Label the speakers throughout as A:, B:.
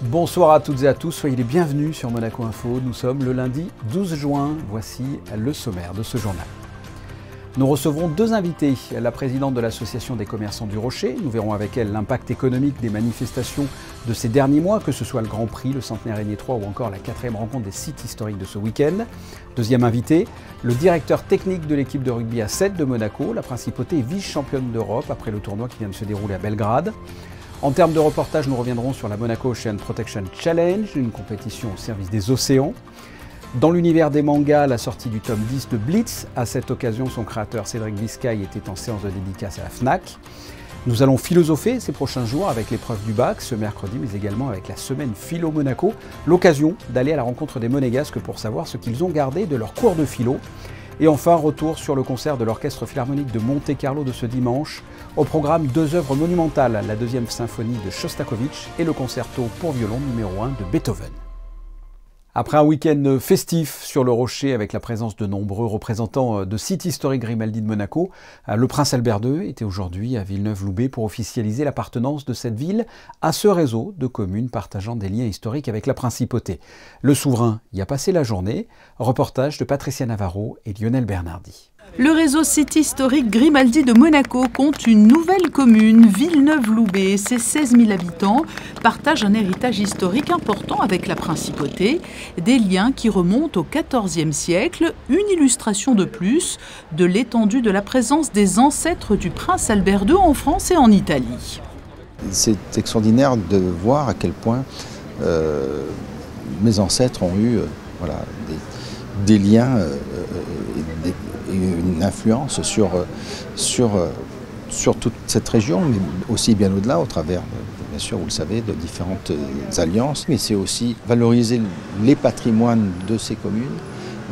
A: Bonsoir à toutes et à tous, soyez les bienvenus sur Monaco Info. Nous sommes le lundi 12 juin, voici le sommaire de ce journal. Nous recevrons deux invités, la présidente de l'Association des commerçants du Rocher. Nous verrons avec elle l'impact économique des manifestations de ces derniers mois, que ce soit le Grand Prix, le Centenaire Régnier 3 ou encore la 4e rencontre des sites historiques de ce week-end. Deuxième invité, le directeur technique de l'équipe de rugby à 7 de Monaco. La Principauté est vice-championne d'Europe après le tournoi qui vient de se dérouler à Belgrade. En termes de reportage, nous reviendrons sur la Monaco Ocean Protection Challenge, une compétition au service des océans. Dans l'univers des mangas, la sortie du tome 10 de Blitz. À cette occasion, son créateur Cédric Biscay était en séance de dédicace à la Fnac. Nous allons philosopher ces prochains jours avec l'épreuve du bac ce mercredi, mais également avec la semaine Philo Monaco. L'occasion d'aller à la rencontre des Monégasques pour savoir ce qu'ils ont gardé de leur cours de philo. Et enfin, retour sur le concert de l'Orchestre Philharmonique de Monte-Carlo de ce dimanche. Au programme, deux œuvres monumentales, la 2e symphonie de Shostakovich et le concerto pour violon numéro 1 de Beethoven. Après un week-end festif sur le Rocher avec la présence de nombreux représentants de sites historiques Grimaldi de Monaco, le prince Albert II était aujourd'hui à Villeneuve-Loubet pour officialiser l'appartenance de cette ville à ce réseau de communes partageant des liens historiques avec la principauté. Le souverain y a passé la journée. Reportage de Patricia Navarro et Lionel Bernardi.
B: Le réseau site historique Grimaldi de Monaco compte une nouvelle commune, Villeneuve-Loubet. Ses 16 000 habitants partagent un héritage historique important avec la principauté, des liens qui remontent au XIVe siècle, une illustration de plus de l'étendue de la présence des ancêtres du prince Albert II en France et en Italie.
C: C'est extraordinaire de voir à quel point mes ancêtres ont eu des liens et une influence sur toute cette région, mais aussi bien au-delà, au travers, bien sûr, vous le savez, de différentes alliances. Mais c'est aussi valoriser les patrimoines de ces communes,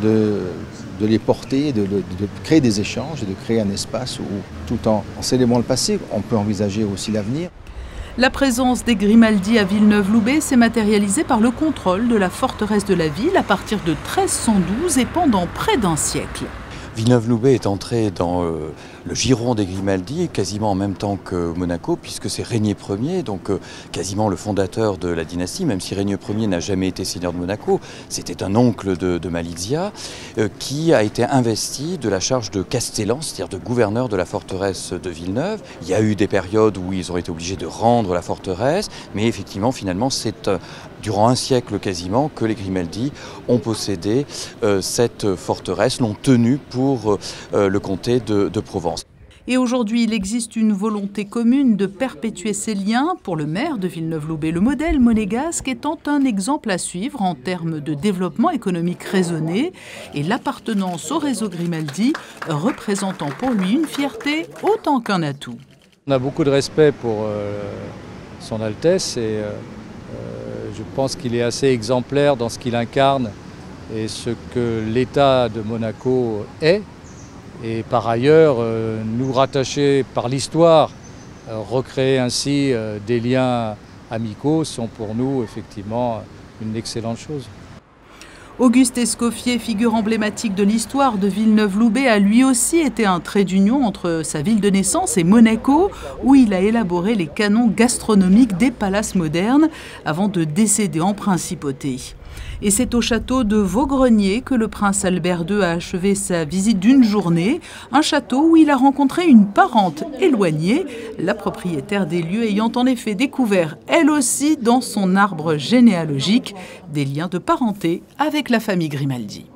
C: de les porter, de créer des échanges et de créer un espace où, tout en célébrant le passé, on peut envisager aussi l'avenir.
B: La présence des Grimaldi à Villeneuve-Loubet s'est matérialisée par le contrôle de la forteresse de la ville à partir de 1312 et pendant près d'un siècle.
D: Villeneuve-Loubet est entré dans le giron des Grimaldi quasiment en même temps que Monaco, puisque c'est Régnier Ier, donc quasiment le fondateur de la dynastie, même si Régnier Ier n'a jamais été seigneur de Monaco. C'était un oncle de Malizia qui a été investi de la charge de castellan, c'est-à-dire de gouverneur de la forteresse de Villeneuve. Il y a eu des périodes où ils ont été obligés de rendre la forteresse, mais effectivement, finalement, c'est durant un siècle quasiment que les Grimaldi ont possédé cette forteresse, l'ont tenue pour le comté de Provence.
B: Et aujourd'hui, il existe une volonté commune de perpétuer ces liens pour le maire de Villeneuve-Loubet, le modèle monégasque étant un exemple à suivre en termes de développement économique raisonné et l'appartenance au réseau Grimaldi représentant pour lui une fierté autant qu'un atout.
E: On a beaucoup de respect pour son Altesse et je pense qu'il est assez exemplaire dans ce qu'il incarne et ce que l'État de Monaco est. Et par ailleurs, nous rattacher par l'histoire, recréer ainsi des liens amicaux sont pour nous effectivement une excellente chose.
B: Auguste Escoffier, figure emblématique de l'histoire de Villeneuve-Loubet, a lui aussi été un trait d'union entre sa ville de naissance et Monaco, où il a élaboré les canons gastronomiques des palaces modernes avant de décéder en principauté. Et c'est au château de Vaugrenier que le prince Albert II a achevé sa visite d'une journée, un château où il a rencontré une parente éloignée, la propriétaire des lieux ayant en effet découvert, elle aussi, dans son arbre généalogique, des liens de parenté avec la famille Grimaldi.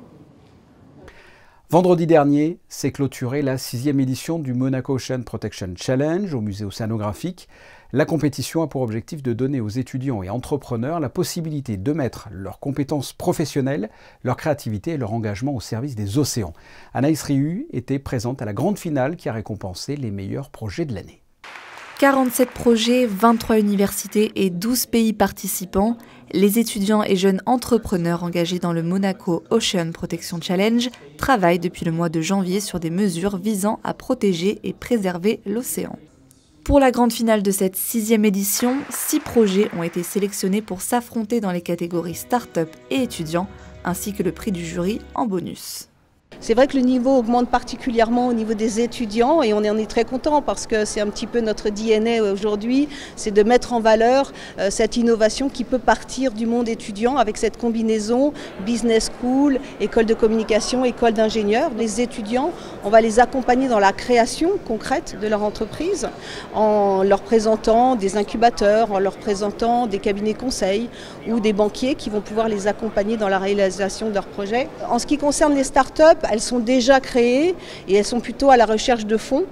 A: Vendredi dernier, s'est clôturée la 6e édition du Monaco Ocean Protection Challenge au musée océanographique. La compétition a pour objectif de donner aux étudiants et entrepreneurs la possibilité de mettre leurs compétences professionnelles, leur créativité et leur engagement au service des océans. Anaïs Rihu était présente à la grande finale qui a récompensé les meilleurs projets de l'année.
F: 47 projets, 23 universités et 12 pays participants. Les étudiants et jeunes entrepreneurs engagés dans le Monaco Ocean Protection Challenge travaillent depuis le mois de janvier sur des mesures visant à protéger et préserver l'océan. Pour la grande finale de cette 6e édition, 6 projets ont été sélectionnés pour s'affronter dans les catégories start-up et étudiants, ainsi que le prix du jury en bonus.
G: C'est vrai que le niveau augmente particulièrement au niveau des étudiants et on en est très content parce que c'est un petit peu notre DNA aujourd'hui, c'est de mettre en valeur cette innovation qui peut partir du monde étudiant avec cette combinaison business school, école de communication, école d'ingénieurs. Les étudiants, on va les accompagner dans la création concrète de leur entreprise en leur présentant des incubateurs, en leur présentant des cabinets conseils ou des banquiers qui vont pouvoir les accompagner dans la réalisation de leurs projets. En ce qui concerne les startups, elles sont déjà créées et elles sont plutôt à la recherche de fonds.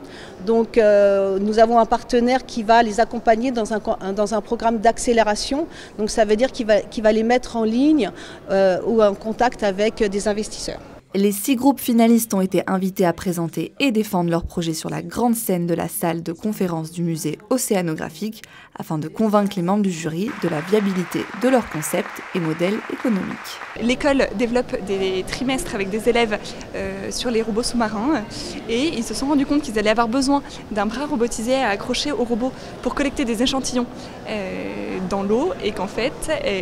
G: Donc nous avons un partenaire qui va les accompagner dans un programme d'accélération. Donc ça veut dire qu'il va les mettre en ligne ou en contact avec des investisseurs.
F: Les 6 groupes finalistes ont été invités à présenter et défendre leurs projets sur la grande scène de la salle de conférence du musée océanographique afin de convaincre les membres du jury de la viabilité de leurs concepts et modèles économiques.
H: L'école développe des trimestres avec des élèves sur les robots sous-marins et ils se sont rendus compte qu'ils allaient avoir besoin d'un bras robotisé à accrocher au robot pour collecter des échantillons dans l'eau et qu'en fait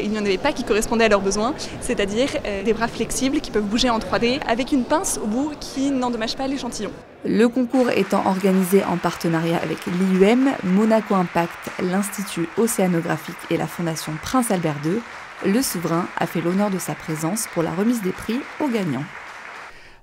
H: il n'y en avait pas qui correspondaient à leurs besoins, c'est-à-dire des bras flexibles qui peuvent bouger en 3D avec une pince au bout qui n'endommage pas l'échantillon.
F: Le concours étant organisé en partenariat avec l'IUM, Monaco Impact, l'Institut océanographique et la Fondation Prince Albert II, le souverain a fait l'honneur de sa présence pour la remise des prix aux gagnants.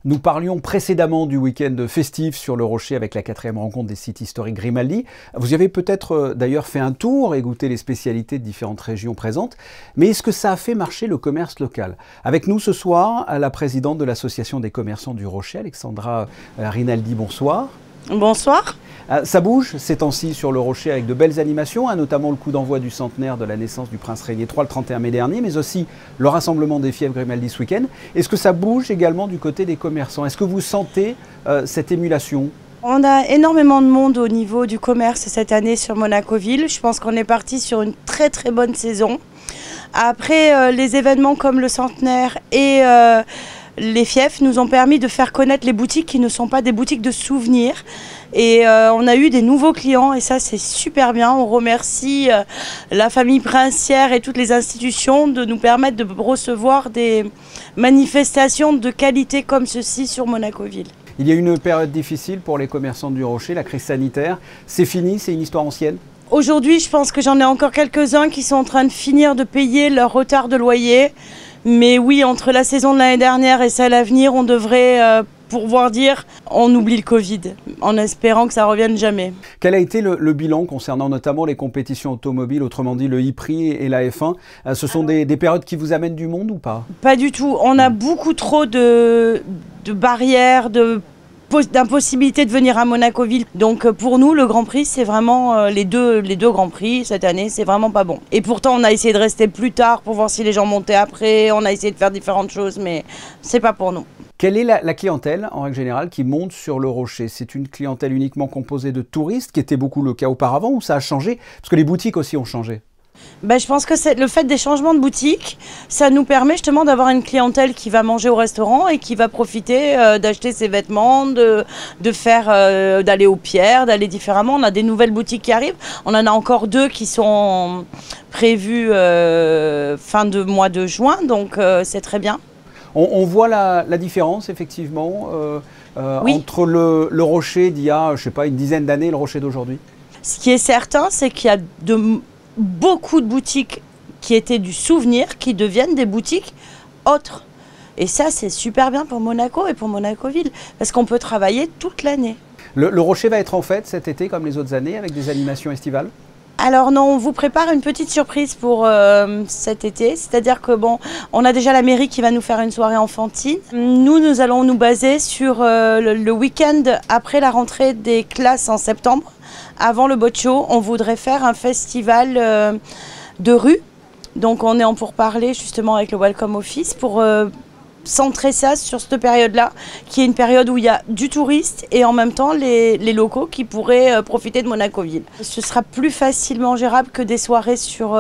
A: Nous parlions précédemment du week-end festif sur le Rocher avec la 4e rencontre des sites historiques Grimaldi. Vous y avez peut-être d'ailleurs fait un tour et goûté les spécialités de différentes régions présentes. Mais est-ce que ça a fait marcher le commerce local? Avec nous ce soir, la présidente de l'Association des commerçants du Rocher, Alexandra Rinaldi, bonsoir.
I: Bonsoir.
A: Ça bouge ces temps-ci sur le Rocher avec de belles animations, notamment le coup d'envoi du centenaire de la naissance du prince Régnier III le 31 mai dernier, mais aussi le rassemblement des fièvres Grimaldi ce week-end. Est-ce que ça bouge également du côté des commerçants? Est-ce que vous sentez cette émulation?
I: On a énormément de monde au niveau du commerce cette année sur Monaco-Ville. Je pense qu'on est parti sur une très très bonne saison. Après, les événements comme le centenaire et les fiefs nous ont permis de faire connaître les boutiques qui ne sont pas des boutiques de souvenirs. Et on a eu des nouveaux clients et ça c'est super bien. On remercie la famille princière et toutes les institutions de nous permettre de recevoir des manifestations de qualité comme ceci sur Monaco-Ville.
A: Il y a eu une période difficile pour les commerçants du Rocher, la crise sanitaire. C'est fini, c'est une histoire ancienne?
I: Aujourd'hui, je pense que j'en ai encore quelques-uns qui sont en train de finir de payer leur retard de loyer. Mais oui, entre la saison de l'année dernière et celle à venir, on devrait pouvoir dire on oublie le Covid, en espérant que ça ne revienne jamais.
A: Quel a été le bilan concernant notamment les compétitions automobiles, autrement dit le e-prix et la F1? Ce sont des périodes qui vous amènent du monde ou pas?
I: Pas du tout. On a beaucoup trop de barrières, d'impossibilité de venir à Monaco-Ville. Donc pour nous, le Grand Prix, c'est vraiment les deux Grands Prix cette année, c'est vraiment pas bon. Et pourtant, on a essayé de rester plus tard pour voir si les gens montaient après, on a essayé de faire différentes choses, mais c'est pas pour nous.
A: Quelle est la clientèle, en règle générale, qui monte sur le Rocher? C'est une clientèle uniquement composée de touristes, qui était beaucoup le cas auparavant, ou ça a changé? Parce que les boutiques aussi ont changé.
I: Ben, je pense que le fait des changements de boutique, ça nous permet justement d'avoir une clientèle qui va manger au restaurant et qui va profiter d'acheter ses vêtements, d'aller aux pierres, d'aller différemment. On a des nouvelles boutiques qui arrivent. On en a encore 2 qui sont prévues fin de mois de juin, donc c'est très bien.
A: On voit la différence, effectivement, oui, entre le Rocher d'il y a, je sais pas, une dizaine d'années et le Rocher d'aujourd'hui.
I: Ce qui est certain, c'est qu'il y a beaucoup de boutiques qui étaient du souvenir, qui deviennent des boutiques autres. Et ça, c'est super bien pour Monaco et pour Monaco-Ville, parce qu'on peut travailler toute l'année.
A: Le Rocher va être en fête cet été, comme les autres années, avec des animations estivales?
I: Alors non, on vous prépare une petite surprise pour cet été, c'est-à-dire que bon, on a déjà la mairie qui va nous faire une soirée enfantine. Nous allons nous baser sur le week-end après la rentrée des classes en septembre. Avant le Boccio, on voudrait faire un festival de rue. Donc on est en pourparlers justement avec le Welcome Office pour centrer ça sur cette période-là, qui est une période où il y a du touriste et en même temps les locaux qui pourraient profiter de Monaco-Ville. Ce sera plus facilement gérable que des soirées sur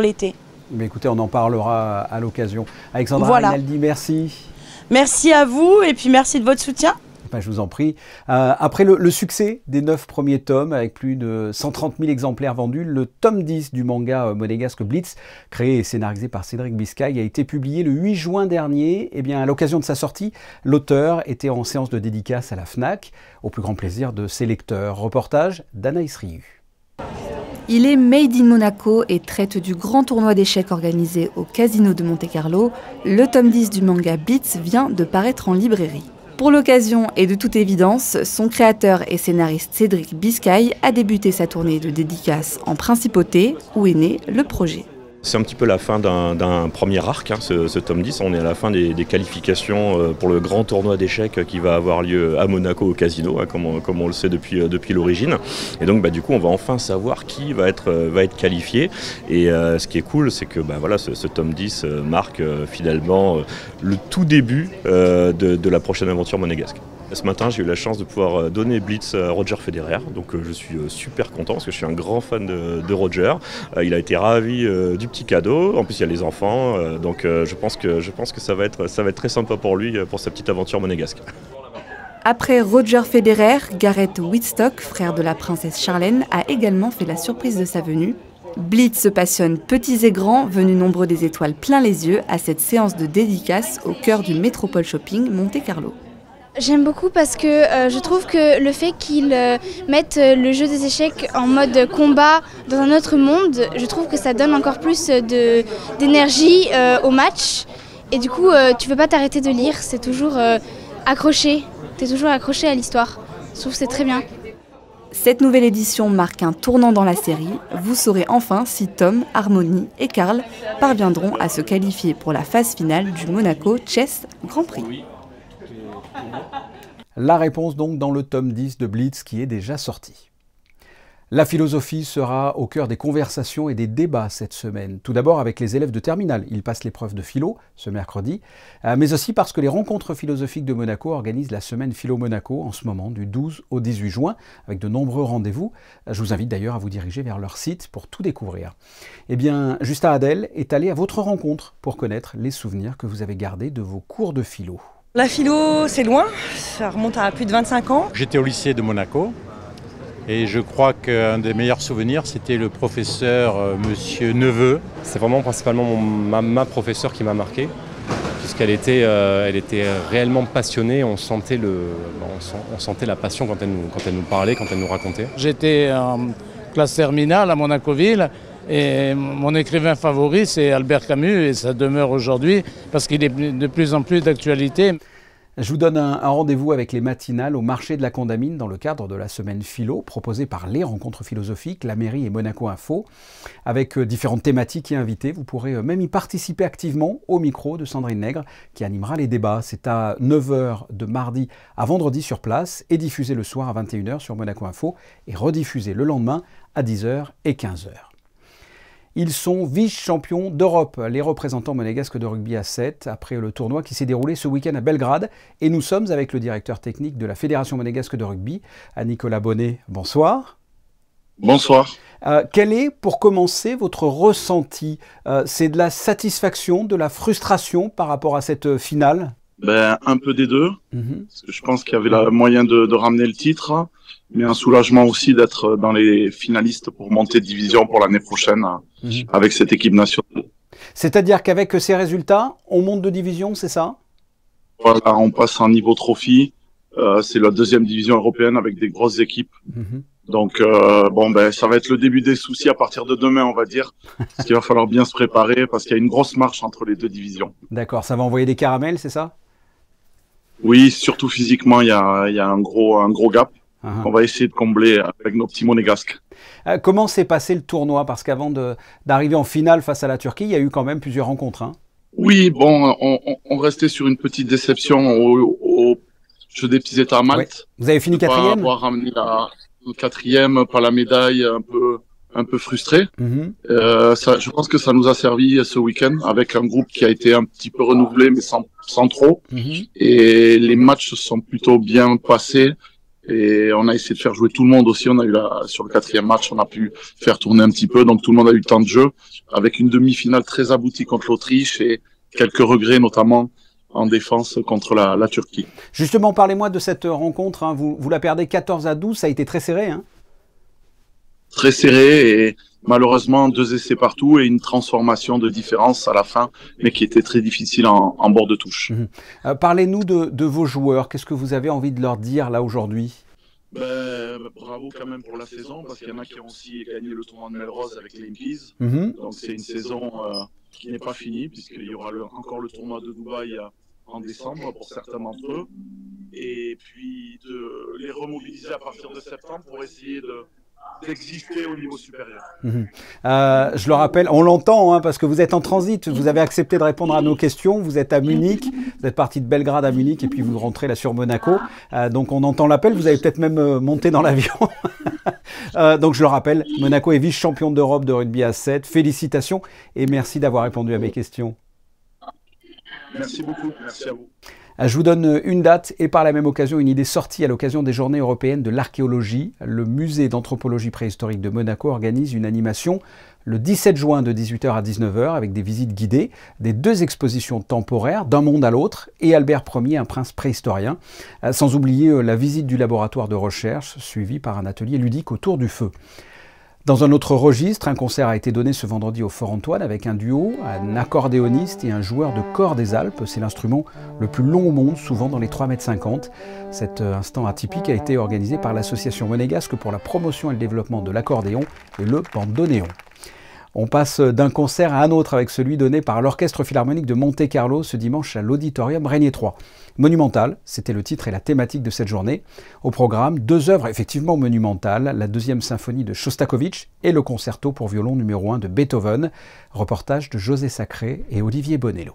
I: l'été.
A: Mais écoutez, on en parlera à l'occasion. Alexandra Rinaldi, merci.
I: Merci à vous et puis merci de votre soutien.
A: Ben, je vous en prie. Après le succès des 9 premiers tomes, avec plus de 130 000 exemplaires vendus, le tome 10 du manga monégasque Blitz, créé et scénarisé par Cédric Biscay, a été publié le 8 juin dernier. Eh bien, à l'occasion de sa sortie, l'auteur était en séance de dédicace à la FNAC, au plus grand plaisir de ses lecteurs. Reportage d'Anaïs Riu.
F: Il est made in Monaco et traite du grand tournoi d'échecs organisé au Casino de Monte-Carlo. Le tome 10 du manga Blitz vient de paraître en librairie. Pour l'occasion et de toute évidence, son créateur et scénariste Cédric Biscay a débuté sa tournée de dédicace en Principauté, où est né le projet.
J: C'est un petit peu la fin d'un premier arc, hein, ce tome 10. On est à la fin des qualifications pour le grand tournoi d'échecs qui va avoir lieu à Monaco au Casino, hein, comme on le sait depuis l'origine. Et donc du coup, on va enfin savoir qui va être qualifié. Et ce qui est cool, c'est que voilà, ce tome 10 marque finalement le tout début de la prochaine aventure monégasque. Ce matin, j'ai eu la chance de pouvoir donner Blitz à Roger Federer, donc je suis super content parce que je suis un grand fan de Roger. Il a été ravi du petit cadeau, en plus il y a les enfants, donc je pense que ça va être très sympa pour lui, pour sa petite aventure monégasque.
F: Après Roger Federer, Gareth Wittstock, frère de la princesse Charlène, a également fait la surprise de sa venue. Blitz se passionne petits et grands, venus nombreux des étoiles plein les yeux à cette séance de dédicace au cœur du Métropole Shopping Monte-Carlo.
K: J'aime beaucoup parce que je trouve que le fait qu'ils mettent le jeu des échecs en mode combat dans un autre monde, je trouve que ça donne encore plus d'énergie au match. Et du coup, tu ne peux pas t'arrêter de lire, c'est toujours accroché. Tu es toujours accroché à l'histoire. Je trouve que c'est très bien.
F: Cette nouvelle édition marque un tournant dans la série. Vous saurez enfin si Tom, Harmony et Karl parviendront à se qualifier pour la phase finale du Monaco Chess Grand Prix.
A: La réponse donc dans le tome 10 de Blitz qui est déjà sorti. La philosophie sera au cœur des conversations et des débats cette semaine. Tout d'abord avec les élèves de terminale. Ils passent l'épreuve de philo ce mercredi, mais aussi parce que les rencontres philosophiques de Monaco organisent la semaine Philo Monaco en ce moment du 12 au 18 juin avec de nombreux rendez-vous. Je vous invite d'ailleurs à vous diriger vers leur site pour tout découvrir. Eh bien, Justin Adel est allé à votre rencontre pour connaître les souvenirs que vous avez gardés de vos cours de philo.
L: La philo, c'est loin, ça remonte à plus de 25 ans.
M: J'étais au lycée de Monaco et je crois qu'un des meilleurs souvenirs, c'était le professeur Monsieur Neveu.
N: C'est vraiment principalement ma professeure qui m'a marqué, puisqu'elle était réellement passionnée, on sentait la passion quand elle nous parlait, quand elle nous racontait.
O: J'étais en classe terminale à Monacoville. Et mon écrivain favori, c'est Albert Camus, et ça demeure aujourd'hui parce qu'il est de plus en plus d'actualité.
A: Je vous donne un rendez-vous avec les matinales au marché de la Condamine dans le cadre de la semaine philo proposée par les rencontres philosophiques, la mairie et Monaco Info. Avec différentes thématiques et invités, vous pourrez même y participer activement au micro de Sandrine Nègre qui animera les débats. C'est à 9 h de mardi à vendredi sur place et diffusé le soir à 21 h sur Monaco Info et rediffusé le lendemain à 10 h et 15 h. Ils sont vice-champions d'Europe, les représentants monégasques de rugby à 7, après le tournoi qui s'est déroulé ce week-end à Belgrade. Et nous sommes avec le directeur technique de la Fédération monégasque de rugby, Nicolas Bonnet. Bonsoir.
P: Bonsoir.
A: Quel est, pour commencer, votre ressenti? C'est de la satisfaction, de la frustration par rapport à cette finale?
P: Un peu des deux. Parce que je pense qu'il y avait le moyen de ramener le titre, mais un soulagement aussi d'être dans les finalistes pour monter de division pour l'année prochaine avec cette équipe nationale.
A: C'est-à-dire qu'avec ces résultats, on monte de division, c'est ça?
P: Voilà, on passe en niveau trophy. C'est la deuxième division européenne avec des grosses équipes. Donc ça va être le début des soucis à partir de demain, on va dire. Parce qu'il va falloir bien se préparer parce qu'il y a une grosse marche entre les deux divisions.
A: D'accord, ça va envoyer des caramels, c'est ça?
P: Oui, surtout physiquement, il y a un gros gap. On va essayer de combler avec nos petits monégasques.
A: Comment s'est passé le tournoi? Parce qu'avant d'arriver en finale face à la Turquie, il y a eu quand même plusieurs rencontres.
P: Oui, on restait sur une petite déception au jeu des petits états à Malte.
A: Vous avez fini quatrième?
P: Avoir ramené le quatrième, pas la médaille, un peu frustré. Je pense que ça nous a servi ce week-end avec un groupe qui a été un petit peu renouvelé, mais sans trop. Et les matchs se sont plutôt bien passés. Et on a essayé de faire jouer tout le monde aussi. On a eu sur le quatrième match, on a pu faire tourner un petit peu. Donc tout le monde a eu le temps de jeu avec une demi-finale très aboutie contre l'Autriche et quelques regrets, notamment en défense contre la Turquie.
A: Justement, parlez-moi de cette rencontre, hein. Vous la perdez 14-12, ça a été très serré, hein?
P: Très serré et malheureusement 2 essais partout et une transformation de différence à la fin, mais qui était très difficile en bord de touche.
A: Parlez-nous de vos joueurs, qu'est-ce que vous avez envie de leur dire là aujourd'hui?
P: Bravo quand même pour la saison, parce qu'il y en a qui ont aussi gagné le tournoi de Melrose avec les Impies. Donc c'est une saison qui n'est pas finie, puisqu'il y aura encore le tournoi de Dubaï en décembre pour certains d'entre eux. Et puis de les remobiliser à partir de septembre pour essayer d'exister au niveau supérieur.
A: Je le rappelle, on l'entend, hein, parce que vous êtes en transit, vous avez accepté de répondre à nos questions, vous êtes à Munich, vous êtes parti de Belgrade à Munich et puis vous rentrez là sur Monaco. Donc on entend l'appel, vous avez peut-être même monté dans l'avion. Donc je le rappelle, Monaco est vice-champion d'Europe de rugby à 7. Félicitations et merci d'avoir répondu à mes questions.
P: Merci beaucoup, merci à vous.
A: Je vous donne une date et par la même occasion une idée sortie à l'occasion des Journées européennes de l'archéologie. Le musée d'anthropologie préhistorique de Monaco organise une animation le 17 juin de 18h à 19h avec des visites guidées, des 2 expositions temporaires d'un monde à l'autre et Albert Ier, un prince préhistorien, sans oublier la visite du laboratoire de recherche suivie par un atelier ludique autour du feu. Dans un autre registre, un concert a été donné ce vendredi au Fort Antoine avec un duo, un accordéoniste et un joueur de cor des Alpes. C'est l'instrument le plus long au monde, souvent dans les 3,50 m. Cet instant atypique a été organisé par l'association monégasque pour la promotion et le développement de l'accordéon et le bandoneon. On passe d'un concert à un autre avec celui donné par l'Orchestre Philharmonique de Monte-Carlo ce dimanche à l'Auditorium Régnier 3. Monumental, c'était le titre et la thématique de cette journée. Au programme, 2 œuvres effectivement monumentales, la 2e symphonie de Shostakovich et le concerto pour violon numéro 1 de Beethoven. Reportage de José Sacré et Olivier Bonello.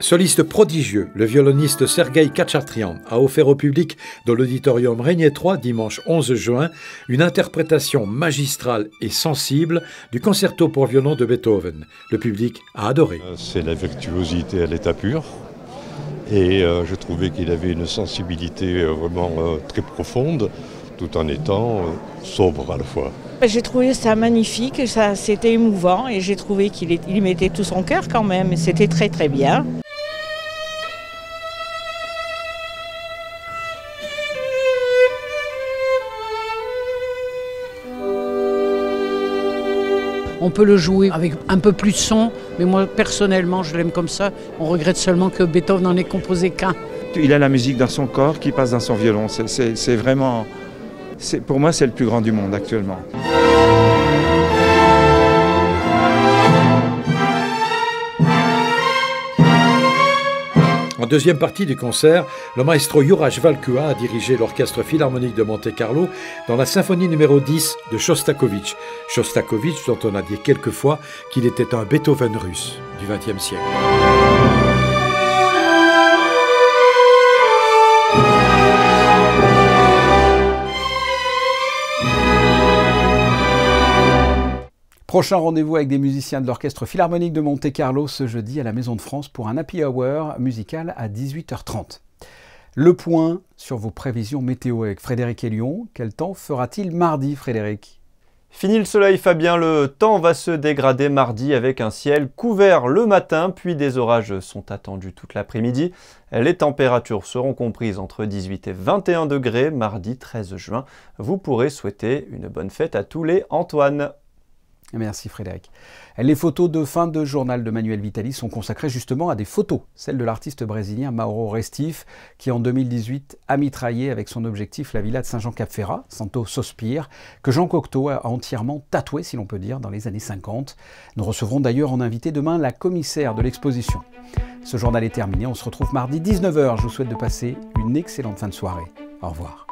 Q: Soliste prodigieux, le violoniste Sergueï Khatchatrian a offert au public dans l'auditorium Régnier 3 dimanche 11 juin une interprétation magistrale et sensible du concerto pour violon de Beethoven. Le public a adoré.
R: C'est la virtuosité à l'état pur et je trouvais qu'il avait une sensibilité vraiment très profonde tout en étant sobre à la fois.
S: J'ai trouvé ça magnifique, c'était émouvant et j'ai trouvé qu'il y mettait tout son cœur quand même. C'était très très bien.
T: On peut le jouer avec un peu plus de son, mais moi personnellement je l'aime comme ça. On regrette seulement que Beethoven n'en ait composé qu'un.
U: Il a la musique dans son corps qui passe dans son violon. C'est vraiment, pour moi c'est le plus grand du monde actuellement.
Q: En deuxième partie du concert, le maestro Juraj Valkua a dirigé l'Orchestre Philharmonique de Monte-Carlo dans la symphonie numéro 10 de Shostakovich. Shostakovich, dont on a dit quelquefois qu'il était un Beethoven russe du XXe siècle.
A: Prochain rendez-vous avec des musiciens de l'Orchestre Philharmonique de Monte-Carlo ce jeudi à la Maison de France pour un happy hour musical à 18h30. Le point sur vos prévisions météo avec Frédéric Hélion. Quel temps fera-t-il mardi, Frédéric?
V: Fini le soleil, Fabien, le temps va se dégrader mardi avec un ciel couvert le matin, puis des orages sont attendus toute l'après-midi. Les températures seront comprises entre 18 et 21 degrés mardi 13 juin. Vous pourrez souhaiter une bonne fête à tous les Antoine.
A: Merci Frédéric. Les photos de fin de journal de Manuel Vitali sont consacrées justement à des photos, celles de l'artiste brésilien Mauro Restiff, qui en 2018 a mitraillé avec son objectif la villa de Saint-Jean-Cap-Ferrat, Santo Sospir, que Jean Cocteau a entièrement tatoué, si l'on peut dire, dans les années 50. Nous recevrons d'ailleurs en invité demain la commissaire de l'exposition. Ce journal est terminé, on se retrouve mardi 19h. Je vous souhaite de passer une excellente fin de soirée. Au revoir.